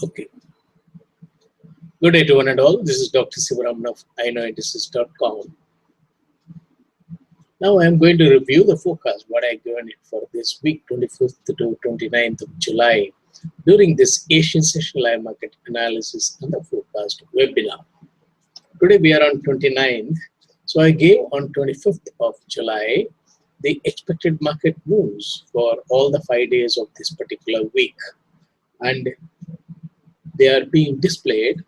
Okay. Good day to one and all. This is Dr. Sivaraman of iknowindices.com. Now I am going to review the forecast, what I given it for this week, 25th to 29th of July, during this Asian Session Live Market Analysis and the Forecast webinar. Today we are on 29th. So I gave on 25th of July the expected market moves for all the 5 days of this particular week. And they are being displayed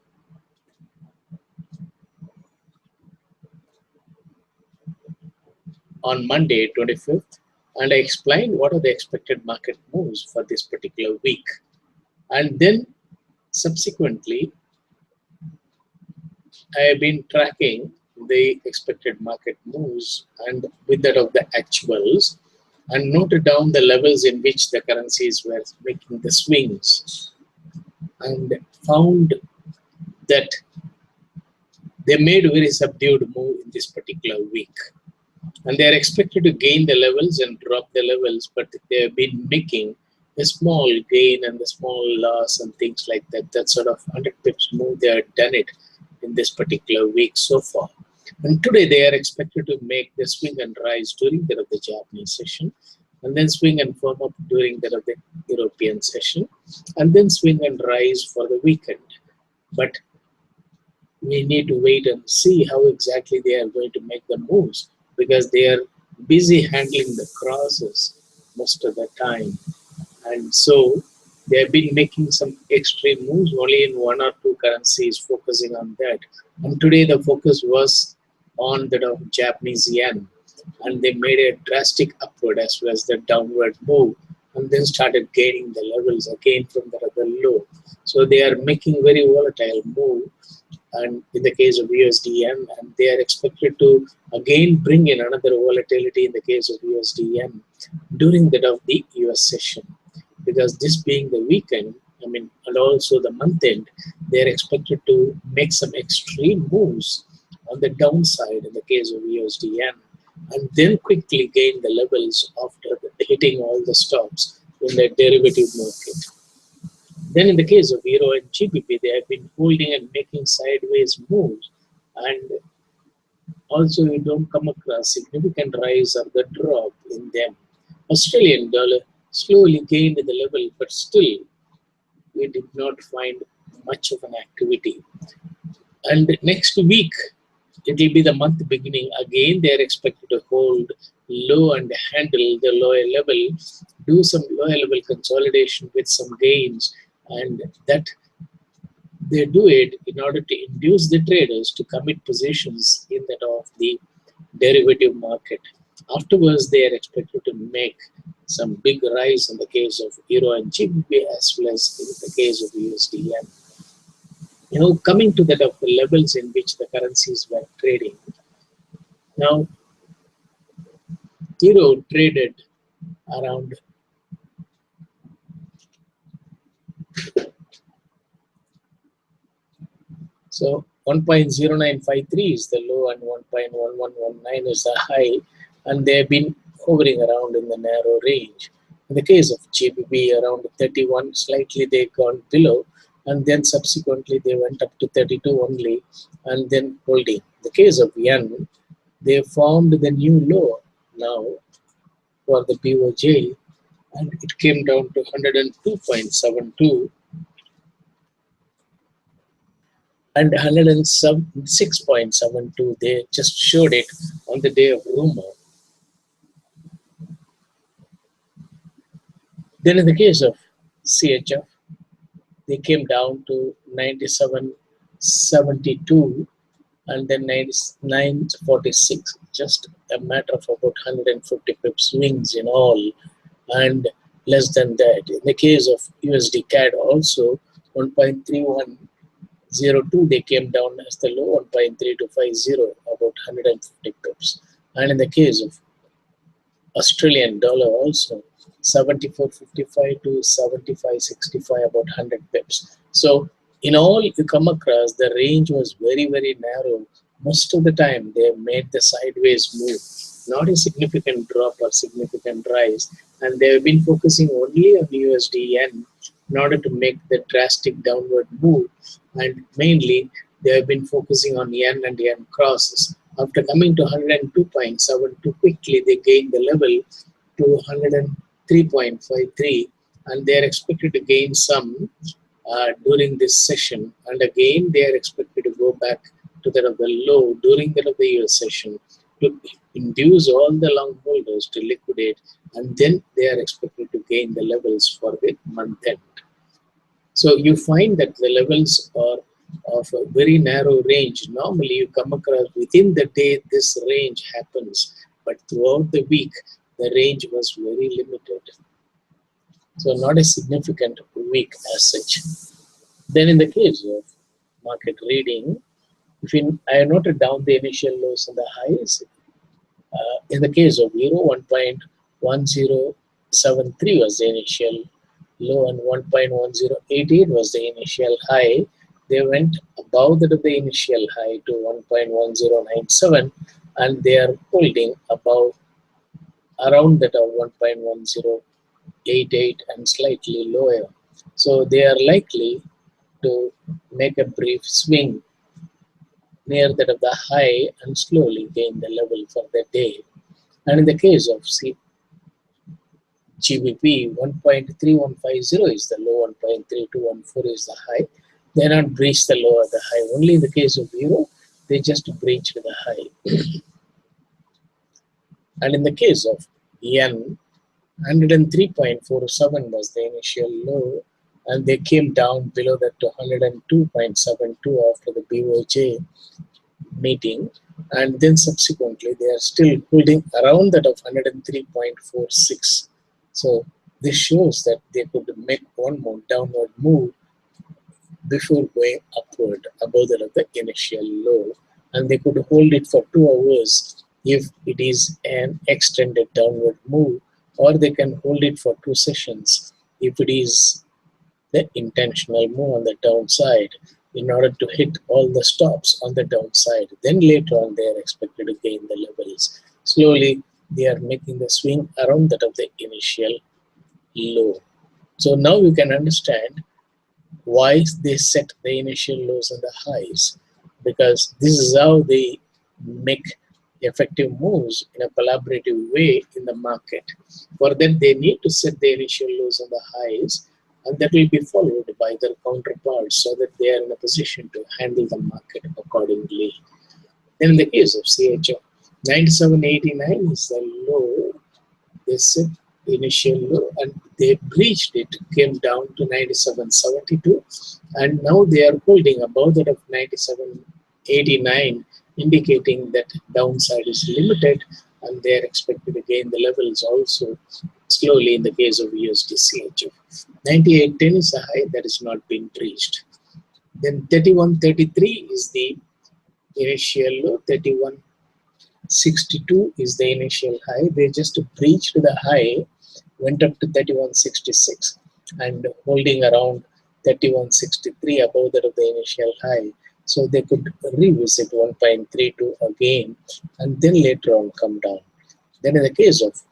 on Monday 25th, and I explained what are the expected market moves for this particular week. And then subsequently, I have been tracking the expected market moves and with that of the actuals, and noted down the levels in which the currencies were making the swings, and found that they made a very subdued move in this particular week. And they are expected to gain the levels and drop the levels, but they have been making a small gain and a small loss and things like that. That sort of 100 pips move, they have done it in this particular week so far. And today they are expected to make the swing and rise during that of the Japanese session, and then swing and firm up during that of the European session, and then swing and rise for the weekend. But we need to wait and see how exactly they are going to make the moves, because they are busy handling the crosses most of the time. And so they have been making some extreme moves only in one or two currencies, focusing on that. And today the focus was on the Japanese yen, and they made a drastic upward as well as the downward move, and then started gaining the levels again from the other low. So they are making very volatile move. And in the case of USD/yen, and they are expected to again bring in another volatility in the case of USD/yen during that of the US session, because this being the weekend, and also the month end, they are expected to make some extreme moves on the downside in the case of USD/yen, and then quickly gain the levels after hitting all the stops in the derivative market. Then in the case of Euro and GBP, they have been holding and making sideways moves, and also you don't come across significant rise or the drop in them. Australian dollar slowly gained the level, but still we did not find much of an activity. And next week, it will be the month beginning. Again, they are expected to hold low and handle the lower level, do some lower level consolidation with some gains, and that they do it in order to induce the traders to commit positions in that of the derivative market. Afterwards, they are expected to make some big rise in the case of Euro and GBP as well as in the case of USD/yen. Coming to that of the levels in which the currencies were trading. Now, Euro traded around so 1.0953 is the low and 1.1119 is the high, and they have been hovering around in the narrow range. In the case of GBP, around 31, slightly they gone below, and then subsequently they went up to 32 only, and then holding. In the case of yen, they formed the new low now for the BOJ, and it came down to 102.72. and 106.72. They just showed it on the day of rumor. Then in the case of CHF, they came down to 97.72 and then 99.46, just a matter of about 150 pips swings in all, and less than that. In the case of USD CAD also, 1.3102, they came down as the low, 1.3250, about 150 pips. And in the case of Australian dollar also, 74.55 to 75.65, about 100 pips. So in all, you come across, the range was very, very narrow. Most of the time, they made the sideways move, not a significant drop or significant rise. And they have been focusing only on USD yen in order to make the drastic downward move, and mainly they have been focusing on yen and yen crosses. After coming to 102.72, quickly they gained the level to 103.53, and they are expected to gain some during this session, and again they are expected to go back to that of the low during that of the year session to induce all the long holders to liquidate, and then they are expected to gain the levels for the month end. So you find that the levels are of a very narrow range. Normally you come across within the day this range happens, but throughout the week the range was very limited. So not a significant week as such. Then in the case of market reading, I noted down the initial lows and the highs. In the case of euro, 1.1073 was the initial low and 1.1088 was the initial high. They went above the initial high to 1.1097, and they are holding above around that of 1.1088 and slightly lower. So they are likely to make a brief swing near that of the high and slowly gain the level for the day. And in the case of GBP, 1.3150 is the low, 1.3214 is the high. They not breached the low or the high. Only in the case of euro, they just breached the high. And in the case of yen, 103.47 was the initial low, and they came down below that to 102.72 after the BOJ meeting, and then subsequently they are still holding around that of 103.46. So this shows that they could make one more downward move before going upward above that of the initial low, and they could hold it for 2 hours if it is an extended downward move, or they can hold it for 2 sessions if it is the intentional move on the downside in order to hit all the stops on the downside. Then later on they are expected to gain the levels. Slowly they are making the swing around that of the initial low. So now you can understand why they set the initial lows and the highs, because this is how they make effective moves in a collaborative way in the market. For that they need to set the initial lows and the highs, and that will be followed by their counterparts so that they are in a position to handle the market accordingly. Then in the case of CHO, 97.89 is the low. They set the initial low and they breached it, came down to 97.72, and now they are holding above that of 97.89, indicating that downside is limited, and they are expected to gain the levels also slowly in the case of USD CHF. 98.10 is a high that is not being breached. Then 31.33 is the initial low, 31.62 is the initial high. They just breached the high, went up to 31.66 and holding around 31.63 above that of the initial high. So they could revisit 1.32 again and then later on come down. Then in the case of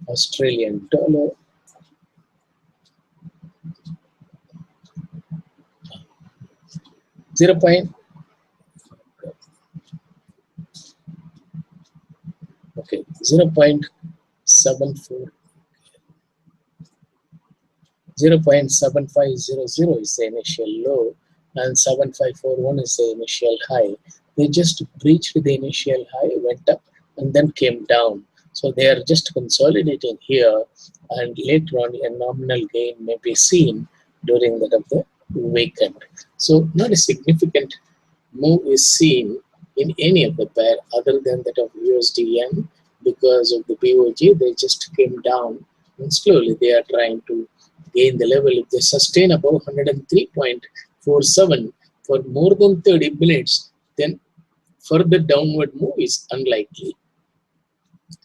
Australian dollar, .0.74 0.7500 is the initial low and 7541 is the initial high. They just breached the initial high, went up and then came down. So they are just consolidating here, and later on a nominal gain may be seen during that of the weekend. So not a significant move is seen in any of the pair other than that of USD yen. Because of the BOJ, they just came down and slowly they are trying to gain the level. If they sustain above 103.47 for more than 30 minutes, then further downward move is unlikely.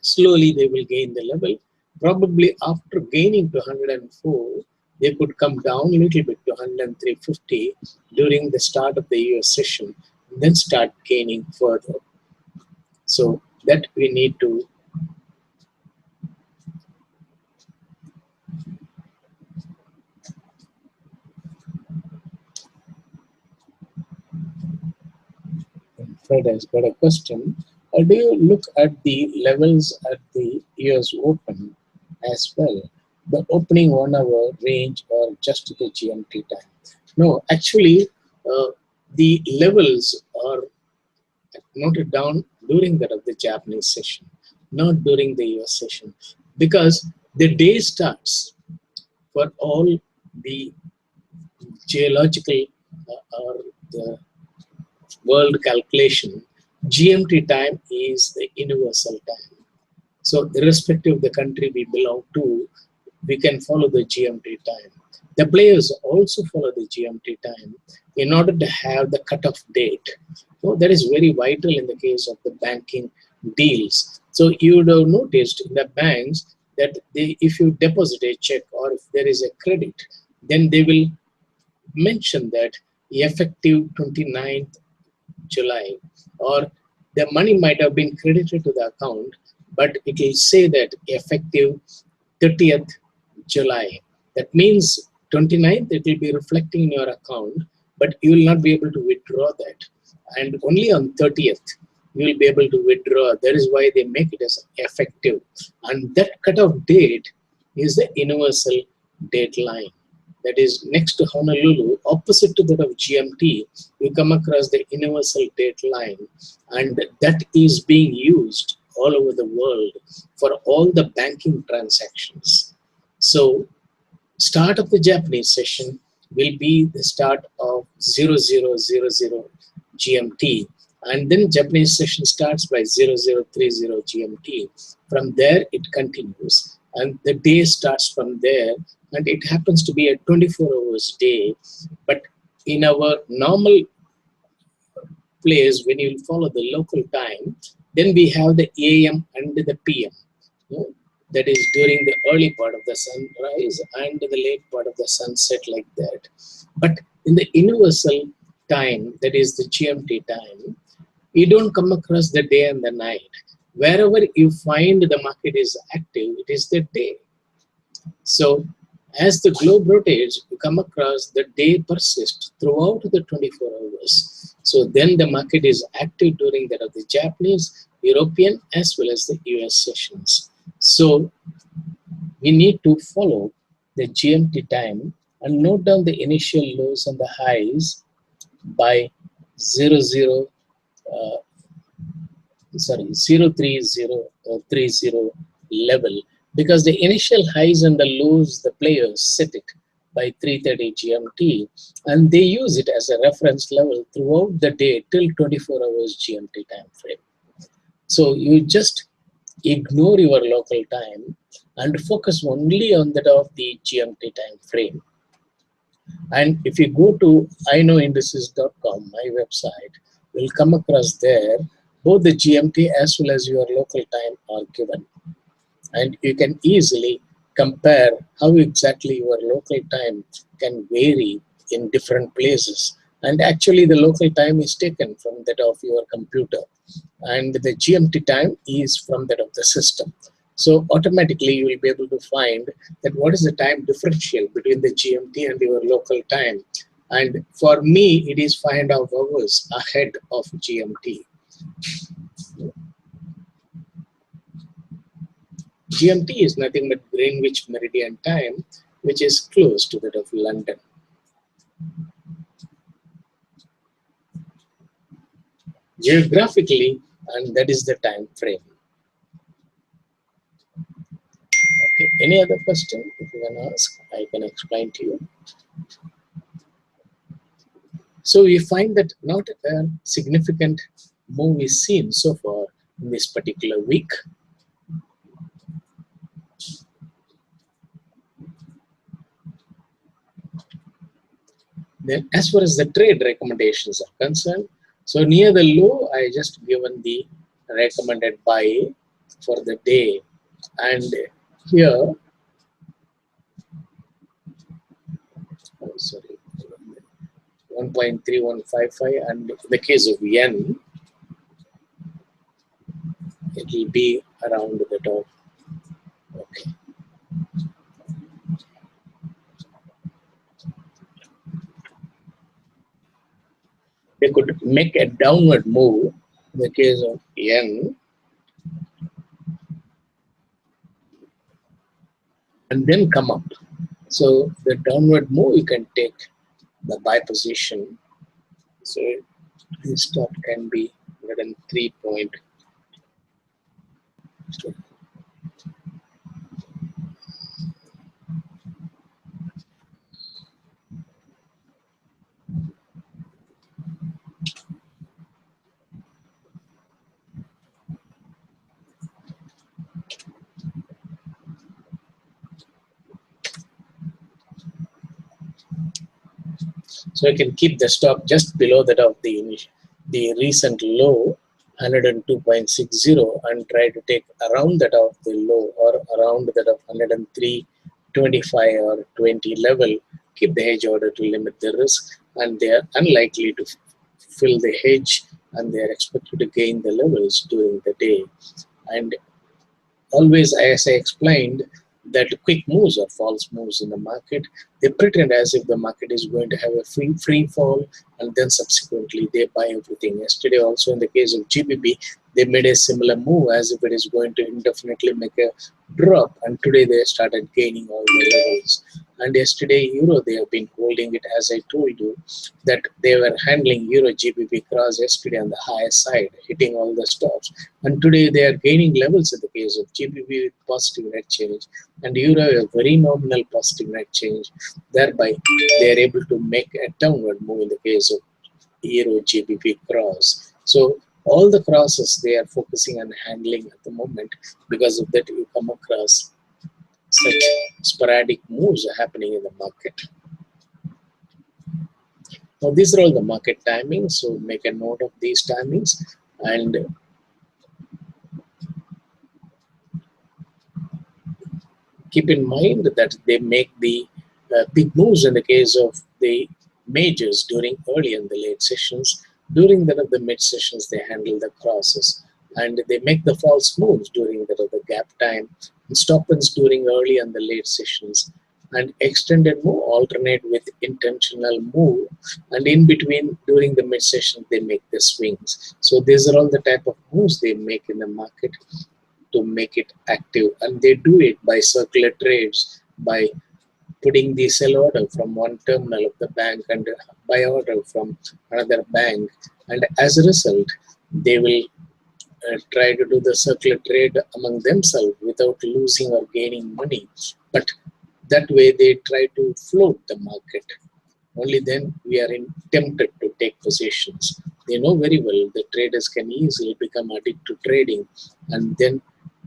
Slowly they will gain the level. Probably after gaining to 104, they could come down a little bit to 103.50 during the start of the US session, and then start gaining further. So that we need to Fred has got a question. Do you look at the levels at the US Open as well? The opening 1 hour range or just the GMT time? No, actually, the levels are noted down during that of the Japanese session, not during the US session, because the day starts for all the geological or the world calculation. GMT time is the universal time. So irrespective of the country we belong to, we can follow the GMT time. The players also follow the GMT time in order to have the cutoff date. So that is very vital in the case of the banking deals. So you would have noticed in the banks that if you deposit a check or if there is a credit, then they will mention that effective 29th July, or the money might have been credited to the account, but it will say that effective 30th July. That means 29th, it will be reflecting in your account, but you will not be able to withdraw that. And only on 30th, you will be able to withdraw. That is why they make it as effective. And that cutoff date is the universal date line. That is next to Honolulu, opposite to that of GMT, you come across the universal date line, and that is being used all over the world for all the banking transactions. So start of the Japanese session will be the start of 0000 GMT, and then Japanese session starts by 0030 GMT. From there it continues, and the day starts from there, and it happens to be a 24 hours day. But in our normal place, when you follow the local time, then we have the AM and the PM. That is during the early part of the sunrise and the late part of the sunset, like that. But in the universal time, that is the GMT time, you don't come across the day and the night. Wherever you find the market is active, it is the day. So as the globe rotates, you come across the day persists throughout the 24 hours. So then the market is active during that of the Japanese, European, as well as the US sessions. So we need to follow the GMT time and note down the initial lows and the highs by 030 level, because the initial highs and the lows, the players set it by 3:30 GMT, and they use it as a reference level throughout the day till 24 hours GMT time frame. So you just ignore your local time and focus only on that of the GMT time frame. And if you go to iknowindices.com, my website, you'll come across there both the GMT as well as your local time are given. And you can easily compare how exactly your local time can vary in different places. And actually the local time is taken from that of your computer, and the GMT time is from that of the system. So automatically you will be able to find that what is the time differential between the GMT and your local time. And for me, it is 5.5 hours ahead of GMT. GMT is nothing but Greenwich Meridian time, which is close to that of London. Geographically, and that is the time frame. Okay, any other question if you can ask, I can explain to you. So we find that not a significant move is seen so far in this particular week. Then as far as the trade recommendations are concerned, so near the low, I just given the recommended buy for the day. And here, oh, sorry, 1.3155, and in the case of yen, it will be around the top. Okay. They could make a downward move In the case of yen, and then come up. So the downward move, you can take the buy position. So the stop can be 103 point. So you can keep the stop just below that of the recent low 102.60 and try to take around that of the low or around that of 103.25 or 20 level. Keep the hedge order to limit the risk, and they are unlikely to fill the hedge, and they are expected to gain the levels during the day. And always, as I explained, that quick moves or false moves in the market, they pretend as if the market is going to have a free fall, and then subsequently they buy everything. Yesterday also in the case of GBP, they made a similar move as if it is going to indefinitely make a drop, and today they started gaining all the levels. And yesterday euro, they have been holding it, as I told you, that they were handling euro GBP cross yesterday on the higher side, hitting all the stops. And today they are gaining levels in the case of GBP with positive net change, and euro a very nominal positive net change. Thereby, they are able to make a downward move in the case of euro GBP cross. So all the crosses they are focusing on handling at the moment. Because of that, you come across such sporadic moves are happening in the market. Now these are all the market timings, so make a note of these timings, and keep in mind that they make the big moves in the case of the majors during early and the late sessions. During that of the mid sessions, they handle the crosses, and they make the false moves during that of the gap time, and stop-ins during early and the late sessions, and extended move alternate with intentional move, and in between during the mid session they make the swings. So these are all the type of moves they make in the market to make it active, and they do it by circular trades, by putting the sell order from one terminal of the bank and buy order from another bank, and as a result they will try to do the circular trade among themselves without losing or gaining money, but that way they try to float the market. Only then we are tempted to take positions. They know very well the traders can easily become addicted to trading and then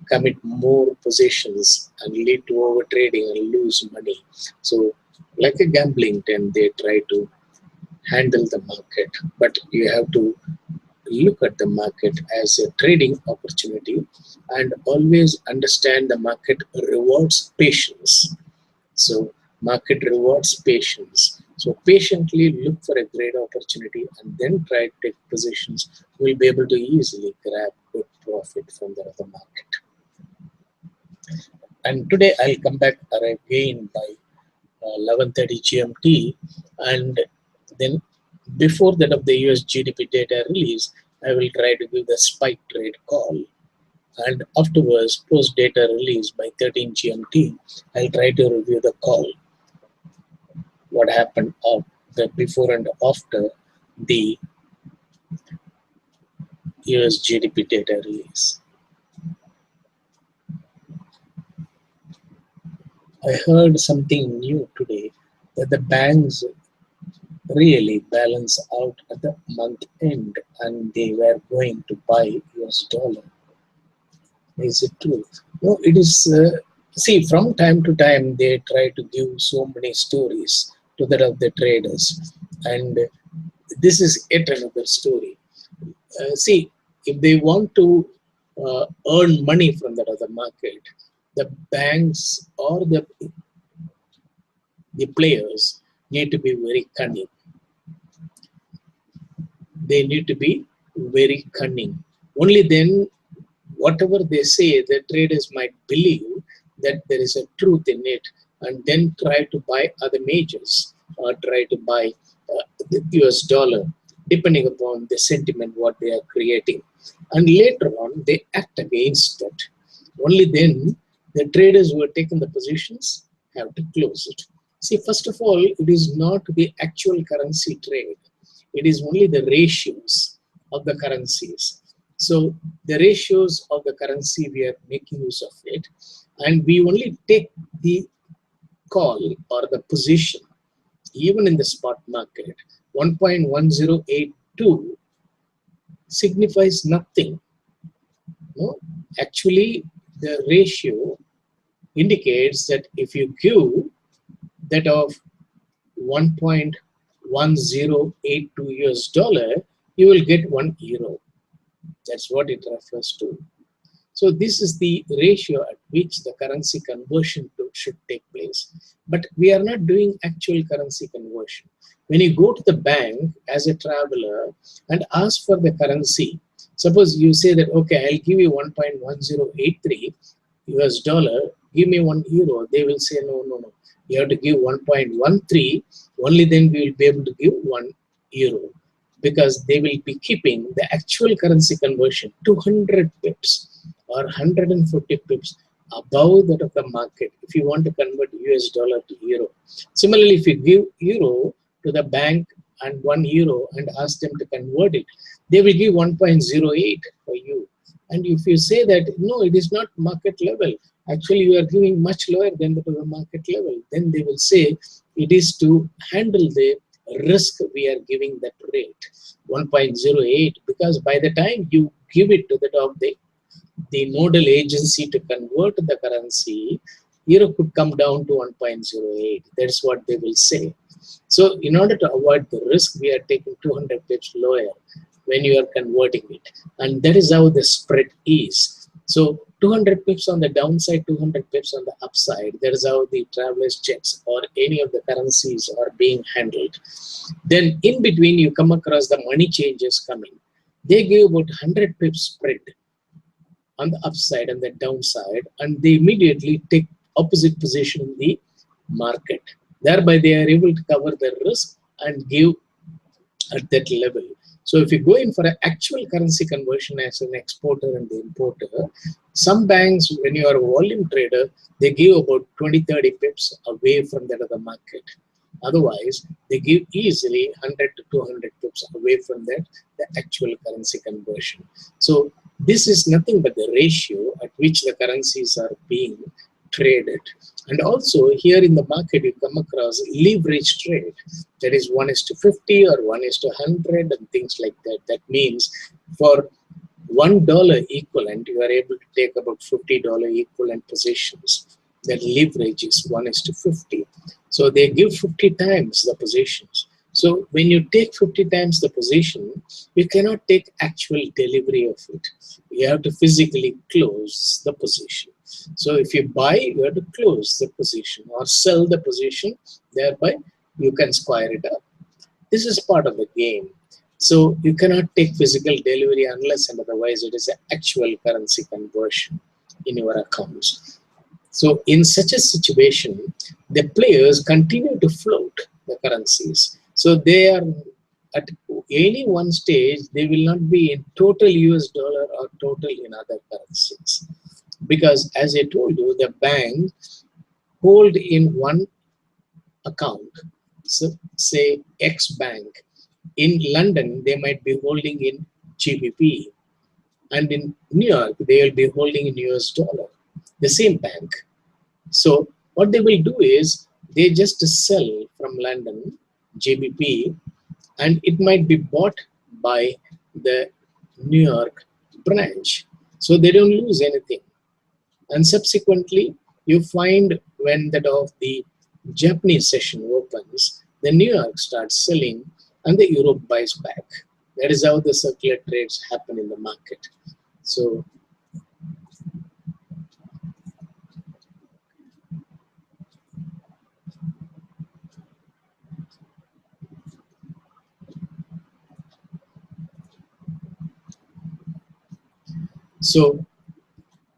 commit more positions and lead to over trading and lose money. So like a gambling den, they try to handle the market, but you have to look at the market as a trading opportunity and always understand the market rewards patience. So market rewards patience. So patiently look for a great opportunity and then try to take positions. We'll be able to easily grab good profit from the other market. And today I'll come back again by 11:30 GMT, and then before that of the US GDP data release, I will try to give the spike trade call. And afterwards, post data release by 13 GMT, I'll try to review the call. What happened before and after the US GDP data release. I heard something new today, that the banks really balance out at the month end and they were going to buy US dollar. Is it true? No, it is. See, from time to time, they try to give so many stories to that of the traders, and this is yet another story. See, if they want to earn money from that other market, the banks or the players need to be very cunning. They need to be very cunning. Only then, whatever they say, the traders might believe that there is a truth in it, and then try to buy other majors or try to buy the US dollar. depending upon the sentiment what they are creating. And later on, they act against that. Only then the traders who have taken the positions have to close it. See, first of all, it is not the actual currency trade. It is only the ratios of the currencies. So the ratios of the currency, we are making use of it. And we only take the call or the position, even in the spot market. 1.1082 signifies nothing. No? Actually, the ratio indicates that if you give that of 1.1082 US dollar, you will get 1 euro. That's what it refers to. So this is the ratio at which the currency conversion should take place. But we are not doing actual currency conversion. When you go to the bank as a traveler and ask for the currency, suppose you say that, okay, I'll give you 1.1083 US dollar, give me 1 euro. They will say, no, no, no. You have to give 1.13, only then we will be able to give 1 euro. Because they will be keeping the actual currency conversion 200 pips or 140 pips above that of the market if you want to convert US dollar to euro. Similarly, if you give euro to the bank and 1 euro and ask them to convert it, they will give 1.08 for you. And if you say that, no, it is not market level, actually you are giving much lower than the market level, then they will say it is to handle the risk we are giving that rate 1.08, because by the time you give it to the nodal agency to convert the currency, euro could come down to 1.08. That's what they will say. So in order to avoid the risk, we are taking 200 pips lower when you are converting it, and that is how the spread is. So 200 pips on the downside, 200 pips on the upside. That is how the traveler's checks or any of the currencies are being handled. Then in between, you come across the money changes coming. They give about 100 pips spread on the upside and the downside, and they immediately take opposite position in the market. Thereby, they are able to cover the risk and give at that level. So if you go in for an actual currency conversion as an exporter and the importer, some banks, when you are a volume trader, they give about 20-30 pips away from that of the market. Otherwise, they give easily 100 to 200 pips away from that, the actual currency conversion. So this is nothing but the ratio at which the currencies are being traded. And also here in the market, you come across leverage trade. That is 1:50 or 1:100 and things like that. That means for $1 equivalent, you are able to take about $50 equivalent positions. That leverage is 1:50. So they give 50 times the positions. So when you take 50 times the position, you cannot take actual delivery of it. You have to physically close the position. So if you buy, you have to close the position or sell the position, thereby you can square it up. This is part of the game. So you cannot take physical delivery unless and otherwise it is an actual currency conversion in your accounts. So in such a situation, the players continue to float the currencies. So they are at any one stage, they will not be in total US dollar or total in other currencies. Because as I told you, the bank hold in one account, so say X bank. In London, they might be holding in GBP. And in New York, they will be holding in US dollar, the same bank. So what they will do is, they just sell from London, GBP, and it might be bought by the New York branch. So they don't lose anything. And subsequently, you find when that of the Japanese session opens, the New York starts selling and the Europe buys back. That is how the circular trades happen in the market. So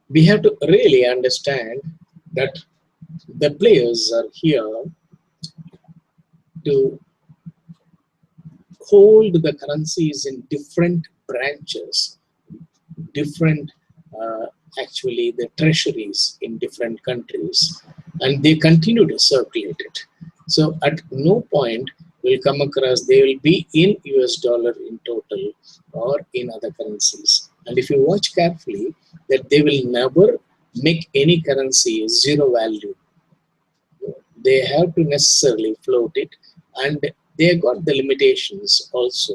we have to really understand that the players are here to hold the currencies in different branches, different actually the treasuries in different countries, and they continue to circulate it. So at no point will come across they will be in US dollar in total or in other currencies. And if you watch carefully, that they will never make any currency zero value. They have to necessarily float it, and they got the limitations also.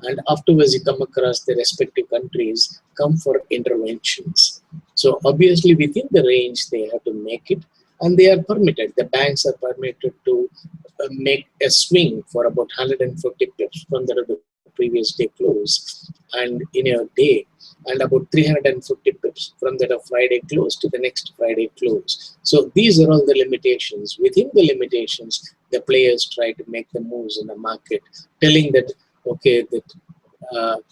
And afterwards, you come across the respective countries come for interventions. So obviously, within the range, they have to make it, and they are permitted. The banks are permitted to make a swing for about 150 pips from the previous day close, and in a day, and about 350 pips from that of Friday close to the next Friday close. So these are all the limitations. Within the limitations, the players try to make the moves in the market, telling that, okay, that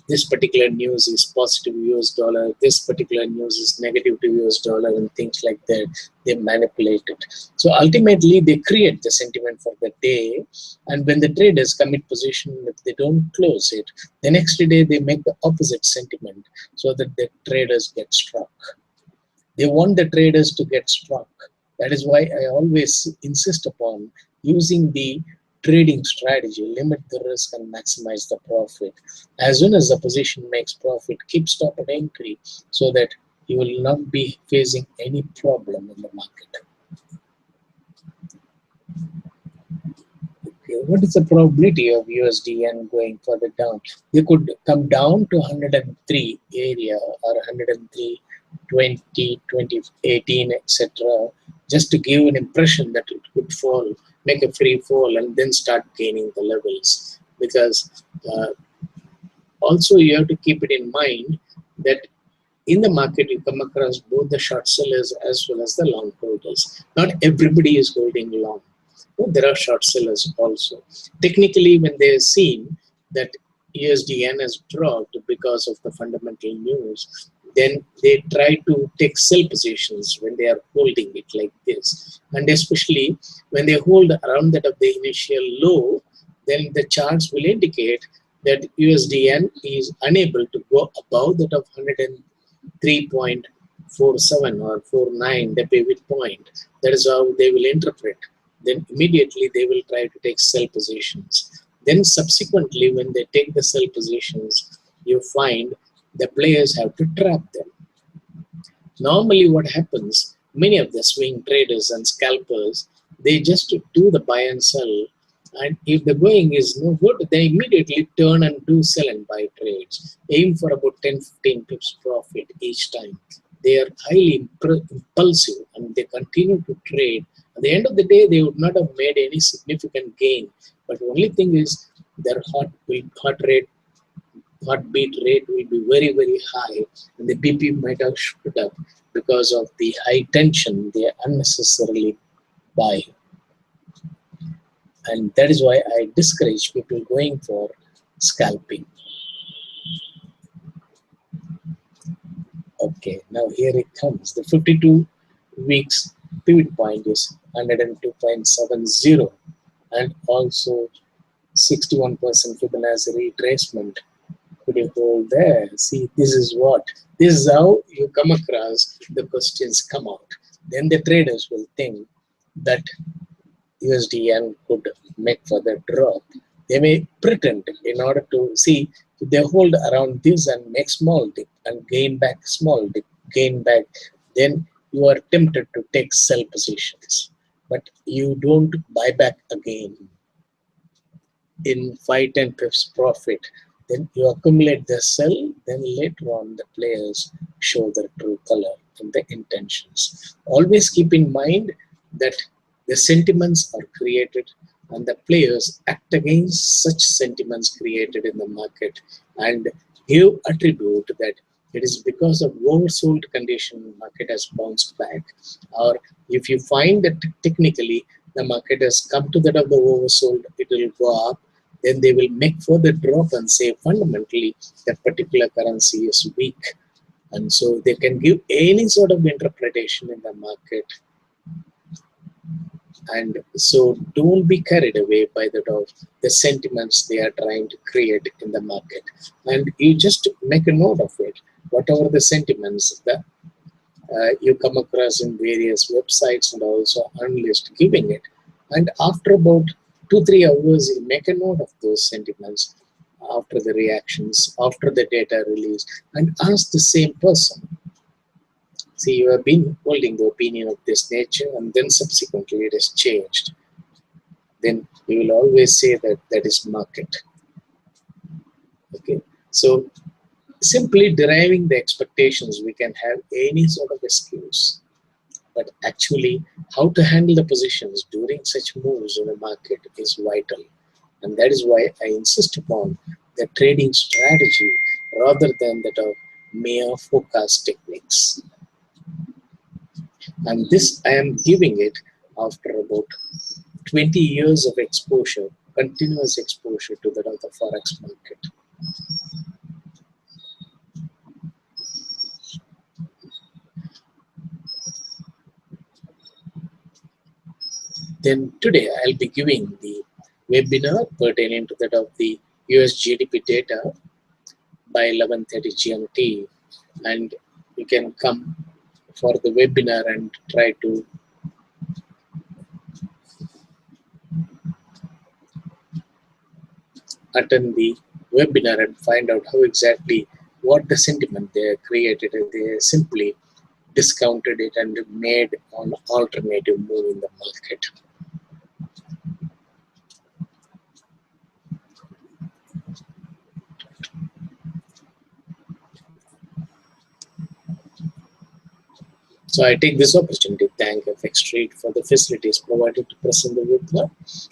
this particular news is positive US dollar, this particular news is negative to US dollar, and things like that. They manipulate it. So ultimately, they create the sentiment for the day, and when the traders commit position, if they don't close it, the next day they make the opposite sentiment so that the traders get struck. They want the traders to get struck. That is why I always insist upon using the trading strategy, limit the risk and maximize the profit. As soon as the position makes profit, keep stop and entry so that you will not be facing any problem in the market. Okay, what is the probability of USDN going further down? They could come down to 103 area or 103, 20, 2018, etc. just to give an impression that it could fall, make a free fall, and then start gaining the levels. Because also you have to keep it in mind that in the market you come across both the short sellers as well as the long holders. Not everybody is holding long. There are short sellers also. Technically, when they are seen that USDN has dropped because of the fundamental news, then they try to take sell positions when they are holding it like this. And especially when they hold around that of the initial low, then the charts will indicate that USDN is unable to go above that of 103.47 or 49, the pivot point. That is how they will interpret. Then immediately they will try to take sell positions. Then subsequently, when they take the sell positions, you find the players have to trap them. Normally what happens, many of the swing traders and scalpers, they just do the buy and sell, and if the going is no good, they immediately turn and do sell and buy trades, aim for about 10-15 pips profit each time. They are highly impulsive and they continue to trade. At the end of the day, they would not have made any significant gain, but the only thing is their heartbeat rate will be very, very high, and the BP might have shot up because of the high tension they unnecessarily buy. And that is why I discourage people going for scalping. Okay, now here it comes. The 52 weeks pivot point is 102.70 and also 61% Fibonacci retracement. Could you hold there? See, this is how you come across the questions come out. Then the traders will think that USDN could make further drop. They may pretend in order to see if they hold around this and make small dip and gain back small dip, gain back, then you are tempted to take sell positions. But you don't buy back again in 5-10 pips profit. Then you accumulate the sell, then later on the players show their true color and the intentions. Always keep in mind that the sentiments are created and the players act against such sentiments created in the market and give attribute that it is because of oversold condition market has bounced back. Or if you find that technically the market has come to that of the oversold, it will go up, then they will make further drop and say fundamentally that particular currency is weak. And so they can give any sort of interpretation in the market. And so don't be carried away by the sentiments they are trying to create in the market. And you just make a note of it, whatever the sentiments that you come across in various websites and also analysts giving it. And after about 2-3 hours, you make a note of those sentiments after the reactions, after the data release, and ask the same person. See, you have been holding the opinion of this nature, and then subsequently it is changed. Then you will always say that that is market. Okay, so simply deriving the expectations, we can have any sort of excuse. But actually, how to handle the positions during such moves in the market is vital. And that is why I insist upon the trading strategy rather than that of mere forecast techniques. And this I am giving it after about 20 years of exposure, continuous exposure to the Forex market. Then today I'll be giving the webinar pertaining to that of the US GDP data by 11:30 GMT, and you can come for the webinar and try to attend the webinar and find out how exactly what the sentiment they created. They simply discounted it and made an alternative move in the market. So I take this opportunity to thank FX Trade for the facilities provided to present the webinar,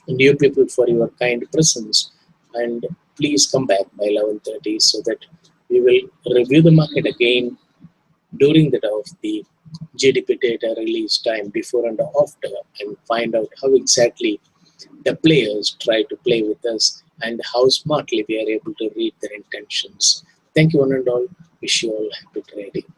and you people for your kind presence. And please come back by 11:30 so that we will review the market again during the GDP data release time, before and after, and find out how exactly the players try to play with us and how smartly we are able to read their intentions. Thank you one and all. Wish you all happy trading.